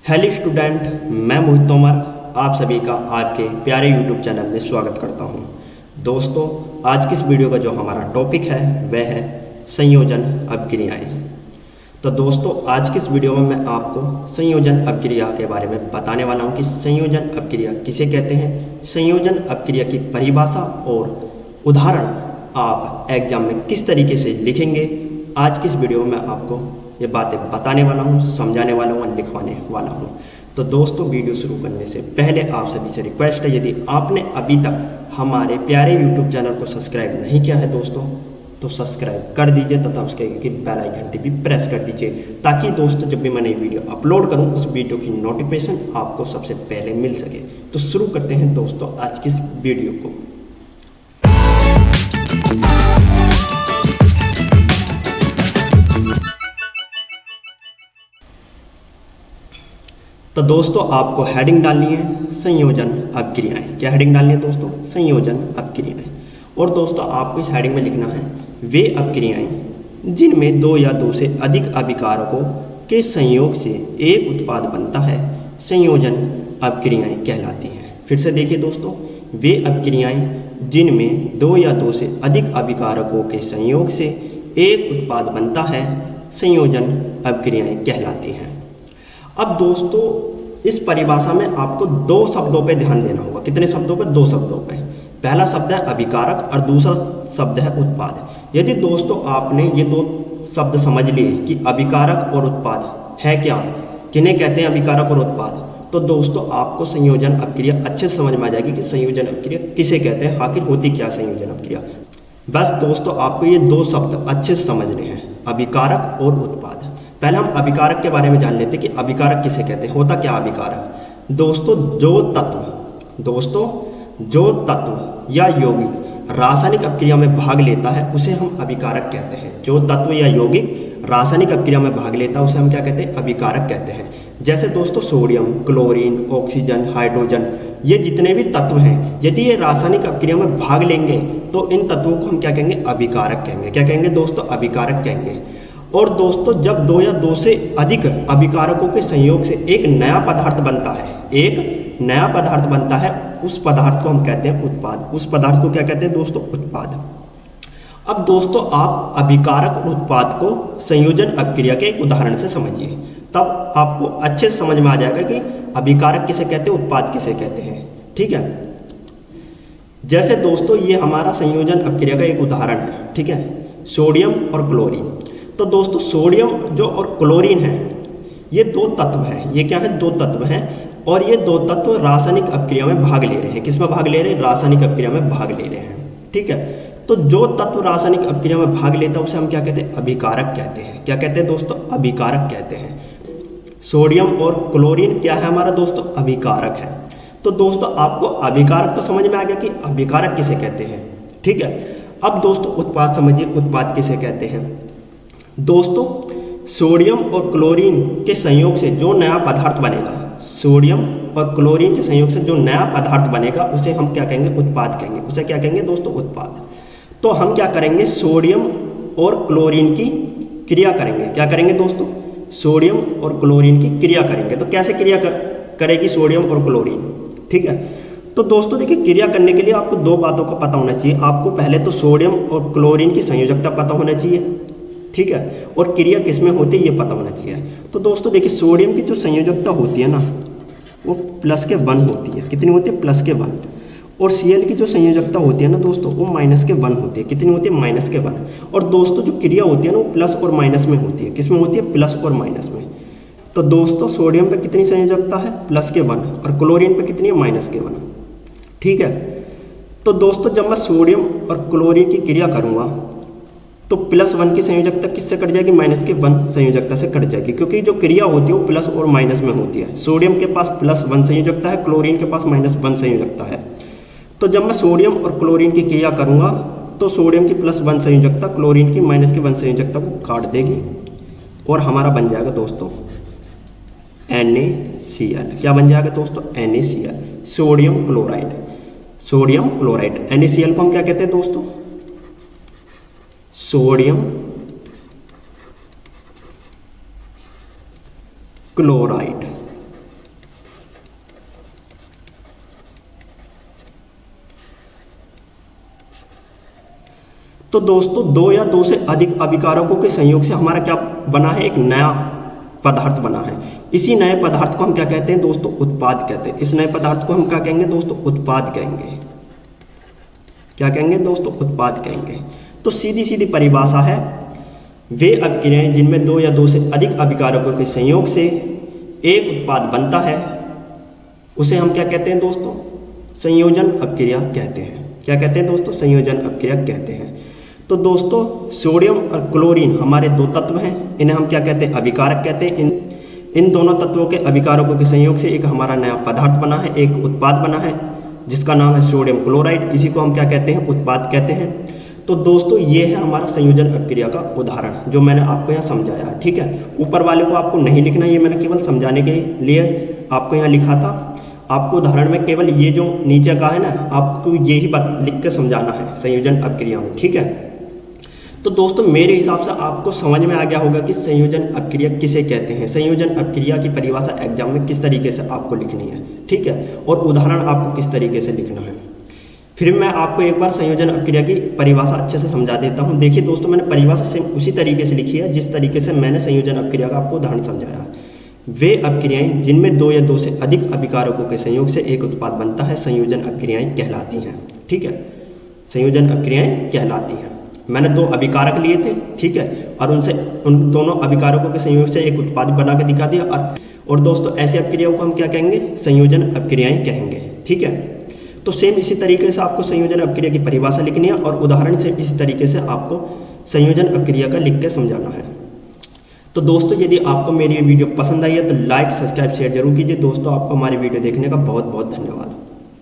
Hello student, मैं मोहित तोमर आप सभी का आपके प्यारे यूट्यूब चैनल में स्वागत करता हूं। दोस्तों, आज की इस वीडियो का जो हमारा टॉपिक है वह है संयोजन अपक्रियाएं। तो दोस्तों, आज की इस वीडियो में मैं आपको संयोजन अपक्रिया के बारे में बताने वाला हूं कि संयोजन अपक्रिया किसे कहते हैं, संयोजन अपक्रिया की परिभाषा और उदाहरण आप एग्जाम में किस तरीके से लिखेंगे। आज की इस वीडियो में मैं आपको ये बातें बताने वाला हूँ, समझाने वाला हूँ और लिखवाने वाला हूँ। तो दोस्तों, वीडियो शुरू करने से पहले आप सभी से रिक्वेस्ट है, यदि आपने अभी तक हमारे प्यारे यूट्यूब चैनल को सब्सक्राइब नहीं किया है दोस्तों, तो सब्सक्राइब कर दीजिए तथा उसके बेल आइकन भी प्रेस कर दीजिए, ताकि दोस्तों जब भी मैं नई वीडियो अपलोड करूँ उस वीडियो की नोटिफिकेशन आपको सबसे पहले मिल सके। तो शुरू करते हैं दोस्तों आज की इस वीडियो को। तो दोस्तों, आपको हेडिंग डालनी है संयोजन अपक्रियाएं। क्या हेडिंग डालनी है दोस्तों? संयोजन अपक्रियाएं। और दोस्तों, आपको इस हेडिंग में लिखना है वे अपक्रियाएं जिनमें दो या दो से अधिक अभिकारकों के संयोग से एक उत्पाद बनता है, संयोजन अपक्रियाएं कहलाती हैं। फिर से देखिए दोस्तों, वे अपक्रियाएं जिनमें दो या दो से अधिक अभिकारकों के संयोग से एक उत्पाद बनता है, संयोजन अपक्रियाएं कहलाती हैं। अब दोस्तों, इस परिभाषा में आपको दो शब्दों पे ध्यान देना होगा। कितने शब्दों पे? दो शब्दों पे। पहला शब्द है अभिकारक और दूसरा शब्द है उत्पाद। यदि दोस्तों आपने ये दो शब्द समझ लिए कि अभिकारक और उत्पाद है क्या, किन्हें कहते हैं अभिकारक और उत्पाद, तो दोस्तों आपको संयोजन अपक्रिया अच्छे से समझ में आ जाएगी कि संयोजन अपक्रिया किसे कहते हैं, आखिर होती क्या संयोजन अपक्रिया। बस दोस्तों, आपको ये दो शब्द अच्छे से समझने हैं, अभिकारक और उत्पाद। पहले हम अभिकारक के बारे में जान लेते हैं कि अभिकारक किसे कहते हैं, होता क्या अभिकारक। दोस्तों, जो तत्व या यौगिक रासायनिक अपक्रिया में भाग लेता है उसे हम अभिकारक कहते हैं। जो तत्व या यौगिक रासायनिक अपक्रिया में भाग लेता है उसे हम क्या कहते हैं? अभिकारक कहते हैं। जैसे दोस्तों सोडियम, क्लोरीन, ऑक्सीजन, हाइड्रोजन, ये जितने भी तत्व हैं, यदि ये रासायनिक अपक्रिया में भाग लेंगे तो इन तत्वों को हम क्या कहेंगे? अभिकारक कहेंगे। क्या कहेंगे दोस्तों? अभिकारक कहेंगे। और दोस्तों, जब दो या दो से अधिक अभिकारकों के संयोग से एक नया पदार्थ बनता है, एक नया पदार्थ बनता है, उस पदार्थ को हम कहते हैं उत्पाद। उस पदार्थ को क्या कहते हैं दोस्तों? उत्पाद। अब दोस्तों, आप अभिकारक और उत्पाद को संयोजन अपक्रिया के एक उदाहरण से समझिए, तब आपको अच्छे से समझ में आ जाएगा कि अभिकारक किसे कहते हैं, उत्पाद किसे कहते हैं। ठीक है, जैसे दोस्तों ये हमारा संयोजन अपक्रिया का एक उदाहरण है। ठीक है, सोडियम और क्लोरीन। तो दोस्तों, सोडियम जो और क्लोरीन है, ये दो तत्व हैं। ये क्या है? दो तत्व हैं। और ये दो तत्व रासायनिक अपक्रिया में भाग ले रहे हैं। किसमें भाग ले रहे हैं? रासायनिक अपक्रिया में भाग ले रहे हैं। ठीक है, तो जो तत्व रासायनिक अपक्रिया में भाग लेता है उसे हम क्या कहते हैं? अभिकारक कहते हैं। क्या कहते हैं दोस्तों? अभिकारक कहते हैं। सोडियम और क्लोरीन क्या है हमारा दोस्तों? अभिकारक है। तो दोस्तों, आपको अभिकारक तो समझ में आ गया कि अभिकारक किसे कहते हैं। ठीक है, अब दोस्तों उत्पाद समझिए, उत्पाद किसे कहते हैं। दोस्तों, सोडियम और क्लोरीन के संयोग से जो नया पदार्थ बनेगा, सोडियम और क्लोरीन के संयोग से जो नया पदार्थ बनेगा उसे हम क्या कहेंगे? उत्पाद कहेंगे। उसे क्या कहेंगे दोस्तों? उत्पाद। तो हम क्या करेंगे? सोडियम और क्लोरीन की क्रिया करेंगे। क्या करेंगे दोस्तों? सोडियम और क्लोरीन की क्रिया करेंगे। तो कैसे क्रिया करेगी सोडियम और क्लोरीन? ठीक है, तो दोस्तों देखिए, क्रिया करने के लिए आपको दो बातों का पता होना चाहिए। आपको पहले तो सोडियम और क्लोरीन की संयोजकता पता होना चाहिए। ठीक है, और क्रिया किसमें होती है ये पता होना चाहिए। तो दोस्तों देखिए, सोडियम की जो संयोजकता होती है ना, वो +1 होती है। कितनी होती है? +1। और Cl की जो संयोजकता होती है ना दोस्तों, वो -1 होती है। कितनी होती है? -1। और दोस्तों जो क्रिया होती है ना, वो प्लस और माइनस में होती है। किसमें होती है? प्लस और माइनस में। तो दोस्तों, सोडियम पे कितनी संयोजकता है? +1। और क्लोरीन पे कितनी है? -1। ठीक है, तो दोस्तों जब मैं सोडियम और क्लोरीन की क्रिया करूँगा तो +1 की संयोजकता किससे कट जाएगी? -1 संयोजकता से कट जाएगी, क्योंकि जो क्रिया होती है वो प्लस और माइनस में होती है। सोडियम के पास +1 संयोजकता है, क्लोरीन के पास -1 संयोजकता है। तो जब मैं सोडियम और क्लोरीन की क्रिया करूँगा तो सोडियम की +1 संयोजकता क्लोरीन की -1 संयोजकता को काट देगी और हमारा बन जाएगा दोस्तों NaCl। क्या बन जाएगा दोस्तों? NaCl, sodium chloride. Sodium chloride. NaCl को हम क्या कहते हैं दोस्तों? Sodium chloride. तो दोस्तों दो या दो से अधिक अभिकारकों के संयोग से हमारा क्या बना है, एक नया पदार्थ बना है। इसी नए पदार्थ को हम क्या कहते हैं दोस्तों, उत्पाद कहते हैं। इस नए पदार्थ को हम क्या कहेंगे दोस्तों, उत्पाद कहेंगे। क्या कहेंगे दोस्तों, उत्पाद कहेंगे। तो सीधी सीधी परिभाषा है, वे अभिक्रियाएं जिनमें दो या दो से अधिक अभिकारकों के संयोग से एक उत्पाद बनता है उसे हम क्या कहते हैं दोस्तों, संयोजन अभिक्रिया कहते हैं। क्या कहते हैं दोस्तों, संयोजन अभिक्रिया कहते हैं। तो दोस्तों सोडियम और क्लोरीन हमारे दो तत्व हैं, इन्हें हम क्या कहते हैं, अभिकारक कहते हैं। इन दोनों तत्वों के अभिकारकों के संयोग से एक हमारा नया पदार्थ बना है, एक उत्पाद बना है जिसका नाम है सोडियम क्लोराइड। इसी को हम क्या कहते हैं, उत्पाद कहते हैं। तो दोस्तों ये है हमारा संयोजन अभिक्रिया का उदाहरण जो मैंने आपको यहाँ समझाया, ठीक है। ऊपर वाले को आपको नहीं लिखना, ये मैंने केवल समझाने के लिए आपको यहाँ लिखा था। आपको उदाहरण में केवल ये जो नीचे का है ना, आपको यही बात लिख के समझाना है संयोजन अभिक्रिया में, ठीक है। तो दोस्तों मेरे हिसाब से आपको समझ में आ गया होगा कि संयोजन अभिक्रिया किसे कहते हैं। संयोजन अभिक्रिया की परिभाषा एग्जाम में किस तरीके से आपको लिखनी है, ठीक है, और उदाहरण आपको किस तरीके से लिखना है। फिर मैं आपको एक बार संयोजन अभिक्रिया की परिभाषा अच्छे से समझा देता हूँ। देखिए दोस्तों, मैंने परिभाषा सेम उसी तरीके से लिखी है जिस तरीके से मैंने संयोजन अभिक्रिया का आपको उदाहरण समझाया। वे अभिक्रियाएं जिनमें दो या दो से अधिक अभिकारकों के संयोग से एक उत्पाद बनता है संयोजन अभिक्रियाएं कहलाती हैं, ठीक है। संयोजन अभिक्रियाएं कहलाती हैं। मैंने दो अभिकारक लिए थे, ठीक है, और उन दोनों अभिकारकों के संयोग से एक उत्पाद बना के दिखा दिया। और दोस्तों ऐसी अभिक्रियाओं को हम क्या कहेंगे, संयोजन अभिक्रियाएं कहेंगे, ठीक है। तो सेम इसी तरीके से आपको संयोजन अभिक्रिया की परिभाषा लिखनी है और उदाहरण से इसी तरीके से आपको संयोजन अभिक्रिया का लिख के समझाना है। तो दोस्तों यदि आपको मेरी ये वीडियो पसंद आई है तो लाइक, सब्सक्राइब, शेयर जरूर कीजिए। दोस्तों आपको हमारी वीडियो देखने का बहुत बहुत धन्यवाद।